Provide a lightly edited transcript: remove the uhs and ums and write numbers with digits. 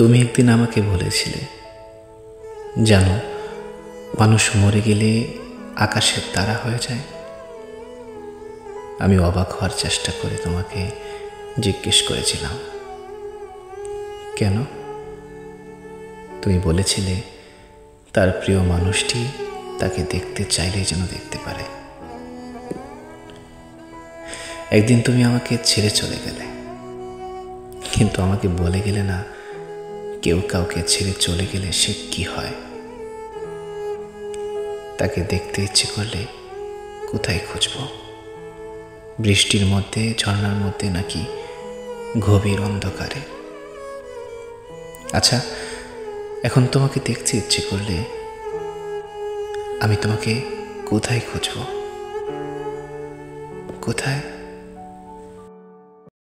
তুমি একদিন আমাকে বলেছিলে, জানো, মানুষ মরে গেলে আকাশের তারা হয়ে যায়। আমি অবাক হওয়ার চেষ্টা করে তোমাকে জিজ্ঞেস করেছিলাম, কেন? তুমি বলেছিলে, তার প্রিয় মানুষটি তাকে দেখতে চাইলেই যেন দেখতে পারে। একদিন তুমি আমাকে ছেড়ে চলে গেলে, কিন্তু আমাকে বলে গেলে না, কেউ কাউকে ছেড়ে চলে গেলে সে কি হয়। তাকে দেখতে ইচ্ছে করলে কোথায় খুঁজব? বৃষ্টির মধ্যে, ঝর্ণার মধ্যে, নাকি গভীর অন্ধকারে? আচ্ছা, এখন তোমাকে দেখতে ইচ্ছে করলে আমি তোমাকে কোথায় খুঁজব? কোথায়?